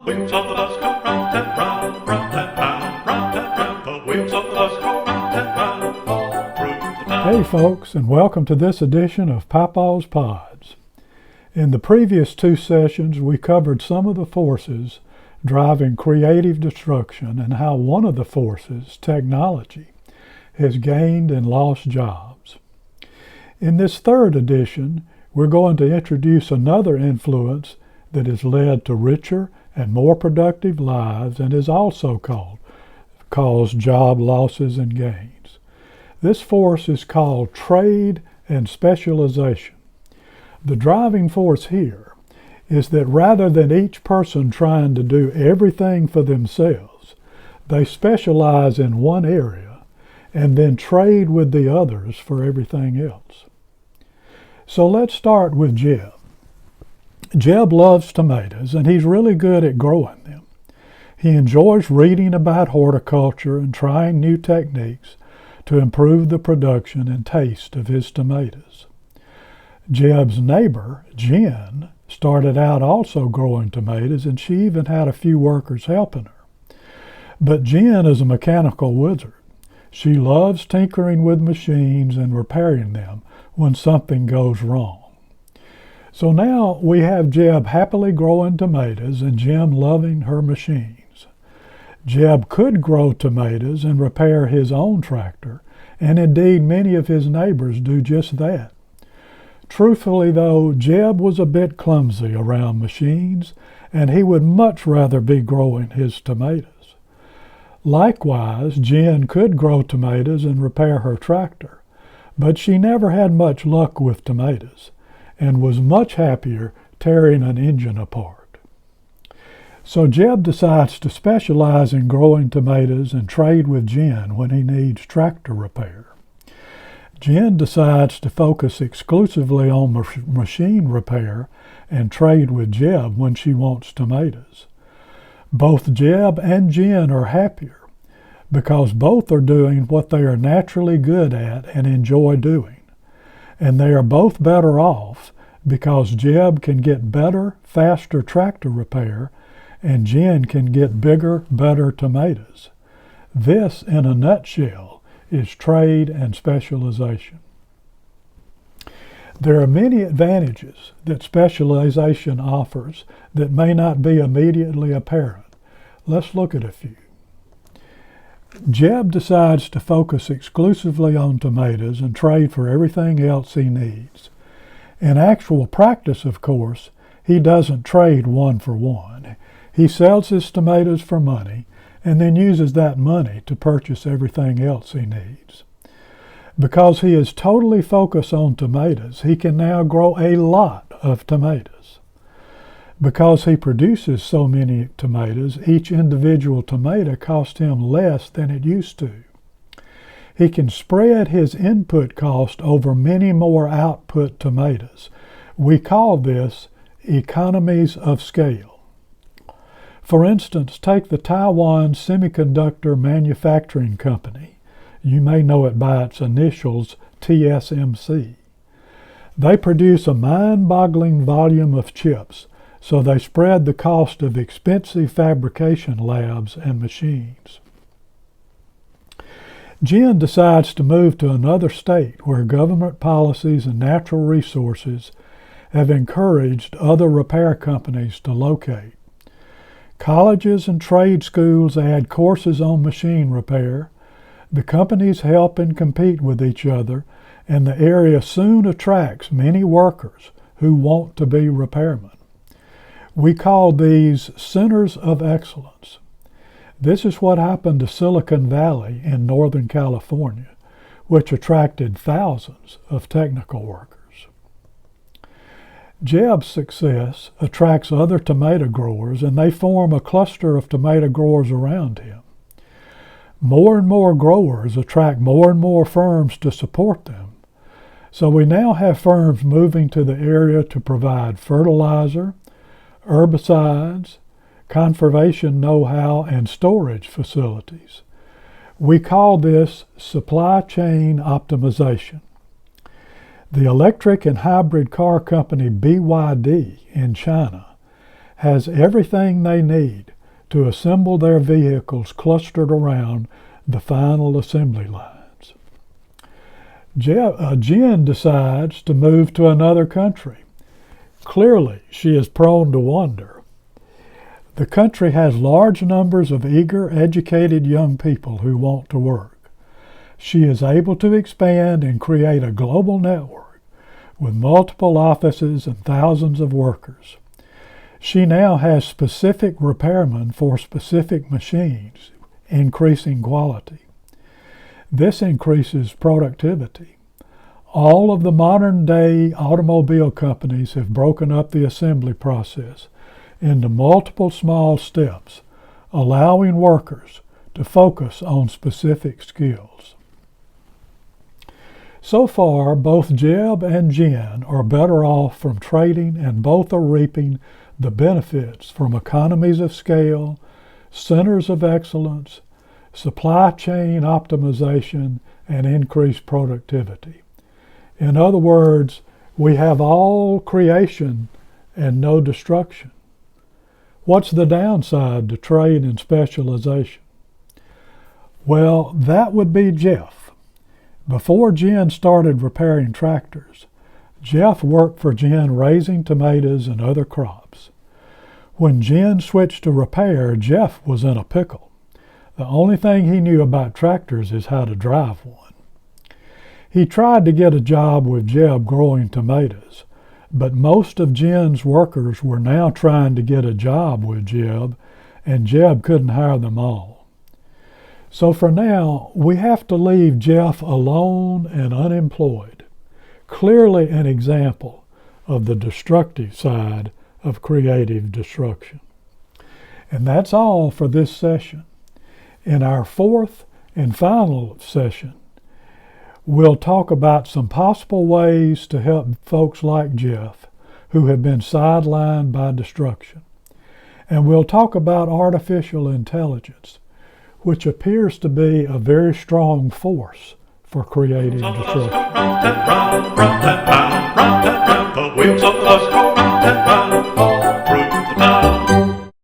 Wheels of the bus go round and round, round and round, round and round. The wheels of the bus go round and round all through the town. Hey folks, and welcome to this edition of Papaw's Pods. In the previous two sessions, we covered some of the forces driving creative destruction and how one of the forces, technology, has gained and lost jobs. In this third edition, we're going to introduce another influence that has led to richer and more productive lives and is also caused job losses and gains. This force is called trade and specialization. The driving force here is that rather than each person trying to do everything for themselves, they specialize in one area and then trade with the others for everything else. So let's start with Jeb. Jeb loves tomatoes, and he's really good at growing them. He enjoys reading about horticulture and trying new techniques to improve the production and taste of his tomatoes. Jeb's neighbor, Jen, started out also growing tomatoes, and she even had a few workers helping her. But Jen is a mechanical wizard. She loves tinkering with machines and repairing them when something goes wrong. So now we have Jeb happily growing tomatoes and Jen loving her machines. Jeb could grow tomatoes and repair his own tractor, and indeed many of his neighbors do just that. Truthfully though, Jeb was a bit clumsy around machines, and he would much rather be growing his tomatoes. Likewise, Jen could grow tomatoes and repair her tractor, but she never had much luck with tomatoes, and was much happier tearing an engine apart. So Jeb decides to specialize in growing tomatoes and trade with Jen when he needs tractor repair. Jen decides to focus exclusively on machine repair and trade with Jeb when she wants tomatoes. Both Jeb and Jen are happier because both are doing what they are naturally good at and enjoy doing. And they are both better off because Jeb can get better, faster tractor repair, and Jen can get bigger, better tomatoes. This, in a nutshell, is trade and specialization. There are many advantages that specialization offers that may not be immediately apparent. Let's look at a few. Jeb decides to focus exclusively on tomatoes and trade for everything else he needs. In actual practice, of course, he doesn't trade one for one. He sells his tomatoes for money and then uses that money to purchase everything else he needs. Because he is totally focused on tomatoes, he can now grow a lot of tomatoes. Because he produces so many tomatoes, each individual tomato costs him less than it used to. He can spread his input cost over many more output tomatoes. We call this economies of scale. For instance, take the Taiwan Semiconductor Manufacturing Company. You may know it by its initials, TSMC. They produce a mind-boggling volume of chips, so they spread the cost of expensive fabrication labs and machines. Jen decides to move to another state where government policies and natural resources have encouraged other repair companies to locate. Colleges and trade schools add courses on machine repair. The companies help and compete with each other, and the area soon attracts many workers who want to be repairmen. We call these centers of excellence. This is what happened to Silicon Valley in Northern California, which attracted thousands of technical workers. Jeb's success attracts other tomato growers, and they form a cluster of tomato growers around him. More and more growers attract more and more firms to support them. So we now have firms moving to the area to provide fertilizer, herbicides, conservation know-how, and storage facilities. We call this supply chain optimization. The electric and hybrid car company BYD in China has everything they need to assemble their vehicles clustered around the final assembly lines. Jen decides to move to another country. Clearly, she is prone to wander. The country has large numbers of eager, educated young people who want to work. She is able to expand and create a global network with multiple offices and thousands of workers. She now has specific repairmen for specific machines, increasing quality. This increases productivity. All of the modern-day automobile companies have broken up the assembly process into multiple small steps, allowing workers to focus on specific skills. So far, both Jeb and Jen are better off from trading, and both are reaping the benefits from economies of scale, centers of excellence, supply chain optimization, and increased productivity. In other words, we have all creation and no destruction. What's the downside to trade and specialization? Well, that would be Jeff. Before Jen started repairing tractors, Jeff worked for Jen raising tomatoes and other crops. When Jen switched to repair, Jeff was in a pickle. The only thing he knew about tractors is how to drive one. He tried to get a job with Jeb growing tomatoes, but most of Jen's workers were now trying to get a job with Jeb, and Jeb couldn't hire them all. So for now, we have to leave Jeff alone and unemployed, clearly an example of the destructive side of creative destruction. And that's all for this session. In our fourth and final session, we'll talk about some possible ways to help folks like Jeff who have been sidelined by destruction. And we'll talk about artificial intelligence, which appears to be a very strong force for creative destruction. Round and round, round and round, round and round, the wheels of the bus go round and round.